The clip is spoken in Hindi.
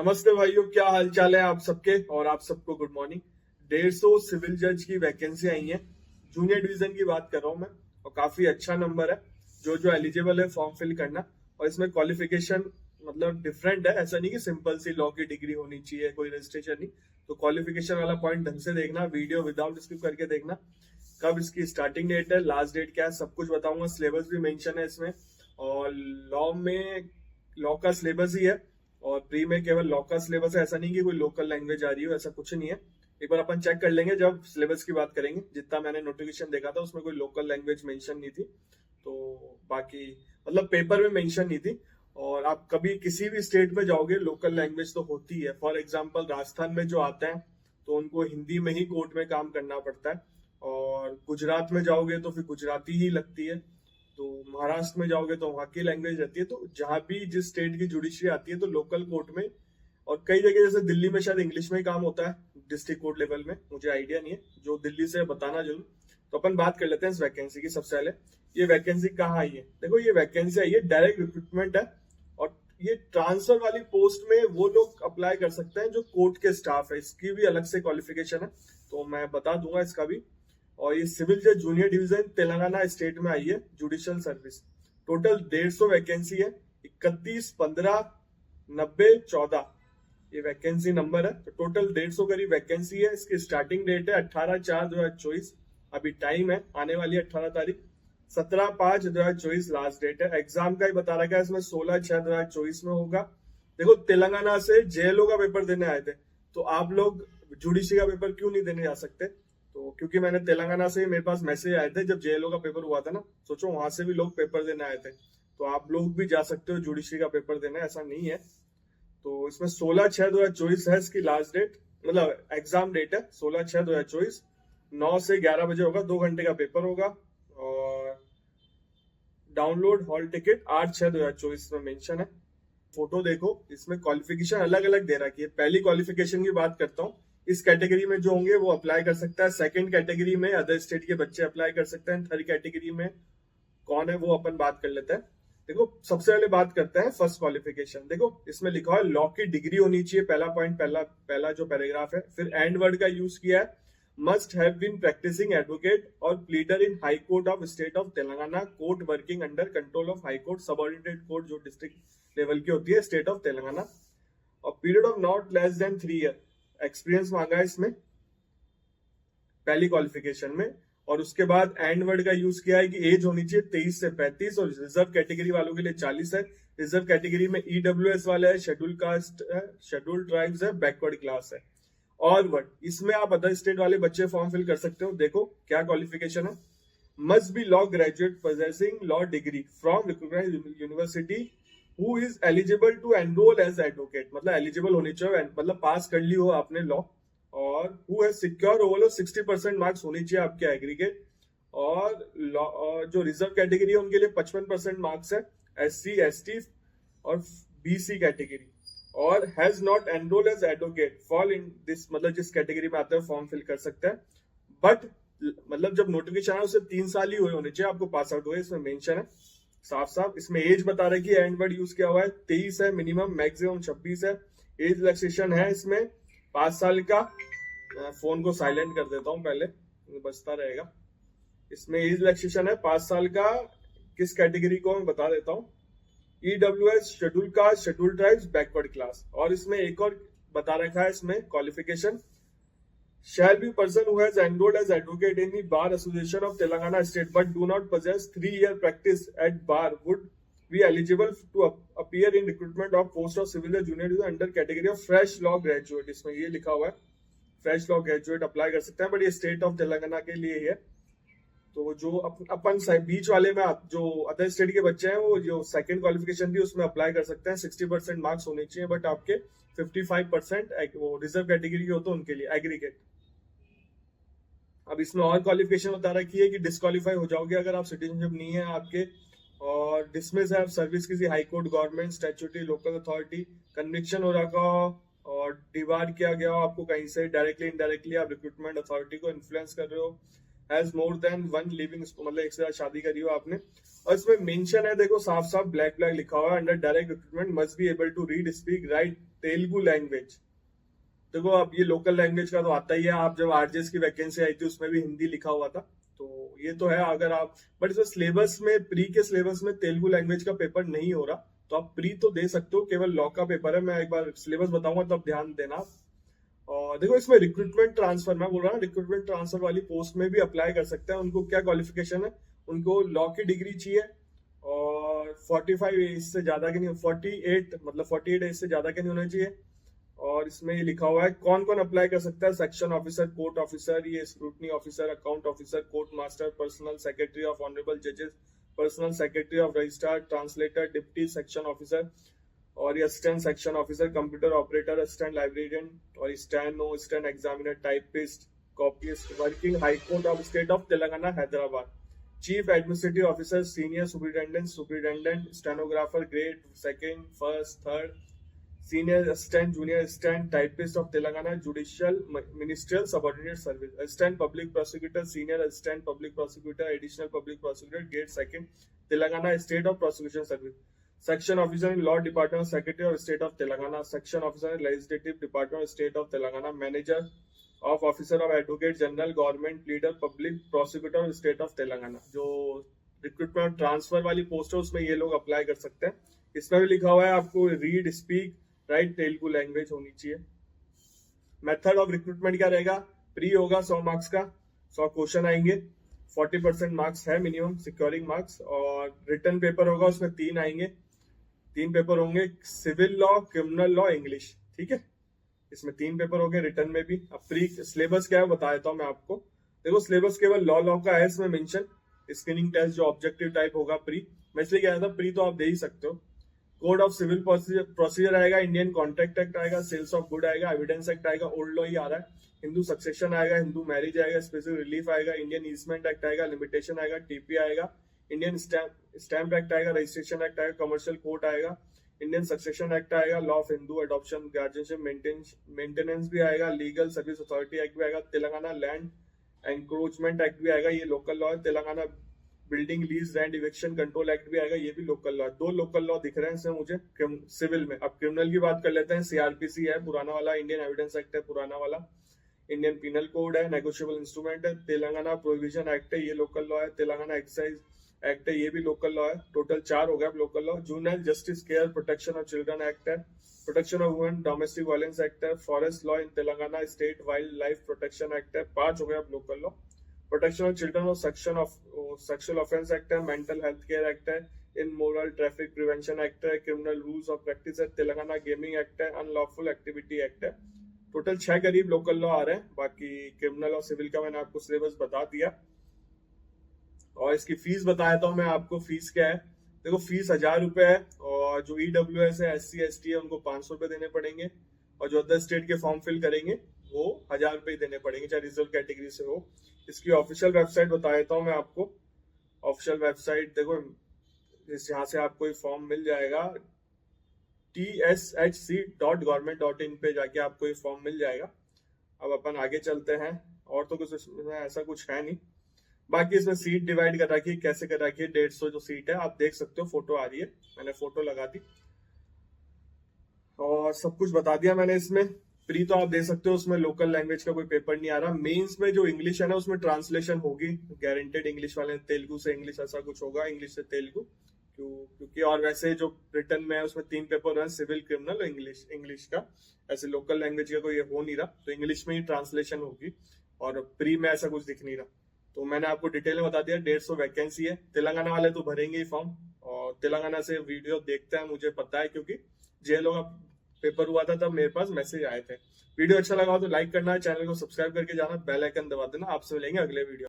नमस्ते भाइयों, क्या हाल चाल है आप सबके। और आप सबको गुड मॉर्निंग। 150 सिविल जज की वैकेंसी आई है। जूनियर डिवीजन की बात कर रहा हूं मैं, और काफी अच्छा नंबर है। जो एलिजिबल है फॉर्म फिल करना। और इसमें क्वालिफिकेशन मतलब डिफरेंट है, ऐसा नहीं कि सिंपल सी लॉ की डिग्री होनी चाहिए, कोई रजिस्ट्रेशन नहीं। तो क्वालिफिकेशन वाला पॉइंट ढंग से देखना, वीडियो विदाउट स्किप करके देखना। कब इसकी स्टार्टिंग डेट है, लास्ट डेट क्या है, सब कुछ बताऊंगा। सिलेबस भी मेंशन है इसमें। और लॉ का सिलेबस ही है। और प्री में केवल लॉ का सिलेबस है, ऐसा नहीं कि कोई लोकल लैंग्वेज आ रही हो, ऐसा कुछ नहीं है। एक बार अपन चेक कर लेंगे जब सिलेबस की बात करेंगे। जितना मैंने नोटिफिकेशन देखा था उसमें कोई लोकल लैंग्वेज मेंशन नहीं थी। तो बाकी मतलब पेपर में मेंशन नहीं थी। और आप कभी किसी भी स्टेट में जाओगे लोकल लैंग्वेज तो होती है। फॉर एग्जाम्पल राजस्थान में जो आते हैं तो उनको हिंदी में ही कोर्ट में काम करना पड़ता है। और गुजरात में जाओगे तो फिर गुजराती ही लगती है। तो महाराष्ट्र में जाओगे तो वहां की लैंग्वेज रहती है। तो जहां भी जिस स्टेट की जुडिशरी आती है तो लोकल कोर्ट में। और कई जगह जैसे दिल्ली में शायद इंग्लिश में ही काम होता है, डिस्ट्रिक्ट कोर्ट लेवल में, मुझे आइडिया नहीं है। जो दिल्ली से बताना जरूर। तो अपन बात कर लेते हैं इस वैकेंसी की। सबसे पहले ये वैकेंसी कहाँ आई है। देखो ये वैकेंसी आई है, डायरेक्ट रिक्रूटमेंट है। और ये ट्रांसफर वाली पोस्ट में वो लोग अप्लाई कर सकते हैं जो कोर्ट के स्टाफ है। इसकी भी अलग से क्वालिफिकेशन है, तो मैं बता दूंगा इसका भी। और ये सिविल जज जूनियर डिवीजन तेलंगाना स्टेट में आई है, जुडिशियल सर्विस। टोटल 150 वैकेंसी है। 31/15/90/14 ये वैकेंसी नंबर है। तो टोटल 150 करीब वैकेंसी है। इसकी स्टार्टिंग डेट है 18/4/2024। अभी टाइम है, आने वाली है 18 तारीख। 17/5/2024 लास्ट डेट है। एग्जाम का ही बता रखा है इसमें 16/6/2024 में होगा। देखो तेलंगाना से जेएलओ का पेपर देने आए थे, तो आप लोग जुडिशरी का पेपर क्यों नहीं देने जा सकते। तो क्योंकि मैंने तेलंगाना से मेरे पास मैसेज आए थे जब जेएलओ का पेपर हुआ था ना, सोचो वहां से भी लोग पेपर देने आए थे। तो आप लोग भी जा सकते हो जुडिशरी का पेपर देने, ऐसा नहीं है। तो इसमें 16/6/2024 है इसकी लास्ट डेट, मतलब एग्जाम डेट है 16/6/2024। 9 से 11 बजे होगा, 2 घंटे का पेपर होगा। और डाउनलोड हॉल टिकट 8/6/2024 में मेंशन है। फोटो देखो, इसमें क्वालिफिकेशन अलग अलग दे रखी है। पहली क्वालिफिकेशन की बात करता हूँ। इस कैटेगरी में जो होंगे वो अप्लाई कर सकता है। सेकंड कैटेगरी में अदर स्टेट के बच्चे अप्लाई कर सकते हैं। थर्ड कैटेगरी में कौन है वो अपन बात कर लेते हैं। देखो सबसे पहले बात करते हैं फर्स्ट क्वालिफिकेशन। देखो इसमें लिखा है लॉ की डिग्री होनी चाहिए, पहला पॉइंट, पहला जो पैराग्राफ है। फिर एंड वर्ड का यूज किया है, must have been practising advocate और pleader in high court of state of Telangana, court working under control of high court, subordinate court जो डिस्ट्रिक्ट लेवल की होती है स्टेट ऑफ तेलंगाना। और period of not less than 3 year experience मांगा है इसमें पहली क्वालिफिकेशन में। और उसके बाद एंड वर्ड का यूज किया है कि एज होनी चाहिए 23 से 35। और रिजर्व कैटेगरी वालों के लिए 40 है। रिजर्व कैटेगरी में ईडब्ल्यूएस वाला है, शेड्यूल कास्ट है, शेड्यूल ट्राइब्स है, बैकवर्ड क्लास है। और वर्ड इसमें आप अदर स्टेट वाले बच्चे फॉर्म फिल कर सकते हो। देखो क्या क्वालिफिकेशन है। Must be law graduate possessing law degree from recognised university who is eligible to enrol as advocate, मतलब एलिजिबल होनी चाहिए, मतलब पास कर ली हो आपने लॉ। और who has secure overall 60% marks होनी चाहिए आपके एग्रीगेट। और जो रिजर्व कैटेगरी है उनके लिए 55% मार्क्स है, SC ST और BC कैटेगरी। और has not enrol as advocate fall in this, मतलब जिस कैटेगरी में आते हैं फॉर्म फिल कर सकते हैं। बट मतलब जब नोटिफिकेशन है उसे 3 साल ही हुए होने चाहिए आपको पास आउट हुए, इसमें मेंशन है साफ साफ। इसमें एज बता रही है, एंड वर्ड यूज किया हुआ है, 23 है मिनिमम, मैक्सिमम 26 है। एज रिलैक्सेशन है इसमें 5 साल का। फोन को साइलेंट कर देता हूं पहले, बचता रहेगा। इसमें एज रिलैक्सेशन है 5 साल का। किस कैटेगरी को मैं बता देता हूँ, EWS, schedule caste, schedule tribes, backward class. और इसमें एक और बता रखा है इसमें qualification, shall be person who has enrolled as advocate in the Bar Association of Telangana State but do not possess 3-year practice at bar would be eligible to appear in recruitment of post of civil junior under category of fresh law graduate। इसमें ये लिखा हुआ है फ्रेश लॉ ग्रेजुएट अप्लाई कर सकते हैं, बट ये स्टेट ऑफ तेलंगाना के लिए ही है। तो जो अपन बीच वाले में जो अदर स्टेट के बच्चे हैं वो जो सेकंड क्वालिफिकेशन थी उसमें अप्लाई कर सकते हैं। 60% मार्क्स होने चाहिए, बट आपके 55% वो रिजर्व कैटेगरी के होते हैं उनके लिए एग्रीगेट। अब इसमें और क्वालिफिकेशन बता रखी है कि डिस्क्वालीफाई हो जाओगे अगर आप सिटीजनशिप नहीं है आपके। और डिसमिस है सर्विस किसी high court, government, statutory, local authority, conviction हो रखा हो और डिबार किया गया हो आपको कहीं से, डायरेक्टली इनडायरेक्टली आप रिक्रूटमेंट अथॉरिटी को इन्फ्लुएंस कर रहे हो, हैज मोर देन 1 लिविंग, मतलब एक से ज्यादा शादी करी हो आपने। और इसमें मेंशन है, देखो साफ साफ ब्लैक ब्लैक लिखा हुआ है, under direct recruitment must be able to read, speak, write Telugu language. देखो अब ये लोकल लैंग्वेज का तो आता ही है, आप जब आरजेएस की वैकेंसी आई थी उसमें भी हिंदी लिखा हुआ था, तो ये तो है। अगर आप बट इसमें सिलेबस में, प्री के सिलेबस में तेलुगु लैंग्वेज का पेपर नहीं हो रहा, तो आप प्री तो दे सकते हो, केवल लॉ का पेपर है। मैं एक बार सिलेबस बताऊंगा तब ध्यान देना। और देखो इसमें रिक्रूटमेंट ट्रांसफर, मैं बोल रहा हूँ रिक्रूटमेंट ट्रांसफर वाली पोस्ट में भी अप्लाई कर सकते हैं। उनको क्या क्वालिफिकेशन है, उनको लॉ की डिग्री चाहिए और 45 एज से ज्यादा के नहीं, 48 मतलब 48 एज से ज्यादा के नहीं होना चाहिए। और इसमें ये लिखा हुआ है कौन कौन अप्लाई कर सकता है। सेक्शन ऑफिसर, कोर्ट ऑफिसर, ये scrutiny officer, account officer, court master, personal secretary of honourable जजेस, personal secretary of registrar, translator, deputy section officer, और ये assistant section officer, computer operator, assistant librarian, और steno, assistant examiner, typist, copyist, working high court of state of Telangana Hyderabad, chief administrative officer, senior superintendent, superintendent, stenographer grade second, first, third, senior assistant, junior assistant, typist of Telangana judicial ministerial subordinate service, assistant public prosecutor, senior assistant public prosecutor, additional public prosecutor grade second, Telangana state of prosecution service, section officer in law department, secretary of state of Telangana, section officer in legislative department state of Telangana, manager of officer of advocate general government leader public prosecutor state of Telangana. जो रिक्रूटमेंट ट्रांसफर वाली पोस्ट है उसमें ये लोग अप्लाई कर सकते हैं। इसमें भी लिखा हुआ है आपको read, speak, write Telugu language होनी चाहिए। मेथड ऑफ रिक्रूटमेंट क्या रहेगा, प्री होगा 100 मार्क्स का, 100 क्वेश्चन आएंगे, 40% मार्क्स है मिनिमम सिक्योरिंग मार्क्स, और रिटर्न पेपर होगा उसमें 3 आएंगे, 3 पेपर होंगे, civil law, criminal law, English, ठीक है। इसमें 3 पेपर हो गए रिटर्न में भी। अब प्री सिलेबस क्या है बता देता हूँ मैं आपको। देखो सिलेबस केवल लॉ का है इसमें मेंशन। स्क्रीनिंग टेस्ट जो ऑब्जेक्टिव टाइप होगा प्री, मैं इसलिए कह रहा था प्री तो आप दे ही सकते हो। कोड ऑफ सिविल प्रोसीजर आएगा, इंडियन कॉन्ट्रैक्ट एक्ट आएगा, सेल्स ऑफ गुड आएगा, एविडेंस एक्ट आएगा, ओल्ड लॉ ही आ रहा है, हिंदू सक्सेशन आएगा, हिंदू मैरिज आएगा, स्पेशल रिलीफ आएगा, इंडियन ईजमेंट एक्ट आएगा, लिमिटेशन आएगा, टीपी आएगा, इंडियन स्टैम्प एक्ट आएगा, रजिस्ट्रेशन एक्ट आएगा, कमर्शियल कोर्ट आएगा, इंडियन सक्सेशन एक्ट आएगा, law of Hindu adoption guardianship maintenance भी आएगा, लीगल सर्विस अथॉरिटी एक्ट भी आएगा, तेलंगाना लैंड एंक्रोचमेंट एक्ट भी आएगा, ये लोकल लॉ है, Telangana building lease rent eviction control act भी आएगा, ये भी लोकल लॉ है। 2 लोकल लॉ दिख रहे हैं इसमें मुझे सिविल में। अब क्रिमिनल की बात कर लेते हैं। सीआरपीसी है पुराना वाला, इंडियन एविडेंस एक्ट है पुराना वाला, इंडियन पिनल कोड है, नेगोशिएबल इंस्ट्रूमेंट है, तेलंगाना प्रोविजन एक्ट है, ये लोकल लॉ है, तेलंगाना एक्साइज एक्ट है, ये भी लोकल लॉ है। टोटल 4 हो गया local law. Junior justice care protection of children act है, protection of women domestic violence act है, forest law in Telangana, state wildlife protection act है। 5 हो गया अब local law. Protection of children और section of sexual offence act है, मेंटल हेल्थ केयर एक्ट है, इमोरल ट्रैफिक प्रिवेंशन एक्ट है, क्रिमिनल रूल्स ऑफ प्रैक्टिस है, तेलंगाना गेमिंग एक्ट है, अनलॉफुल एक्टिविटी एक्ट है। टोटल 6 करीब लोकल लॉ आ रहे हैं। बाकी क्रिमिनल और सिविल का मैंने आपको सिलेबस बता दिया, और इसकी फीस बताया था मैं आपको। फीस क्या है, देखो फीस 1000 रुपए है, और जो ईडब्ल्यूएस है, SC ST है, उनको 500 रुपए देने पड़ेंगे, और जो अदर स्टेट के फॉर्म फिल करेंगे वो 1000 रुपए देने पड़ेंगे, चाहे रिजर्व कैटेगरी से हो। इसकी ऑफिशियल वेबसाइट बता देता हूँ मैं आपको। ऑफिशियल वेबसाइट देखो, यहाँ से आपको एक फॉर्म मिल जाएगा, tshc.government.in पे जाके आपको ये फॉर्म मिल जाएगा। अब अपन आगे चलते हैं, और तो कुछ इसमें ऐसा कुछ है नहीं। बाकी इसमें सीट डिवाइड कर रखी है, कैसे कर रखी है, 150 जो सीट है आप देख सकते हो, फोटो आ रही है, मैंने फोटो लगा दी और सब कुछ बता दिया मैंने। इसमें प्री तो आप दे सकते हो, उसमें लोकल लैंग्वेज का कोई पेपर नहीं आ रहा। मेंस में जो इंग्लिश है ना उसमें ट्रांसलेशन होगी, गारंटेड इंग्लिश वाले, तेलुगु से इंग्लिश ऐसा कुछ होगा, इंग्लिश से तेलुगु, क्योंकि और वैसे जो रिटर्न में है उसमें 3 पेपर है, सिविल, क्रिमिनल और इंग्लिश का। ऐसे लोकल लैंग्वेज का कोई हो नहीं रहा, तो इंग्लिश में ही ट्रांसलेशन होगी, और प्री में ऐसा कुछ दिख नहीं रहा। तो मैंने आपको डिटेल में बता दिया। 150 वैकेंसी है। तेलंगाना वाले तो भरेंगे ही फॉर्म, और तेलंगाना से वीडियो देखते हैं, मुझे पता है, क्योंकि जेलों का पेपर हुआ था तब मेरे पास मैसेज आए थे। वीडियो अच्छा लगा हो तो लाइक करना, चैनल को सब्सक्राइब करके जाना, बेल आइकन दबा देना। आपसे मिलेंगे अगले वीडियो।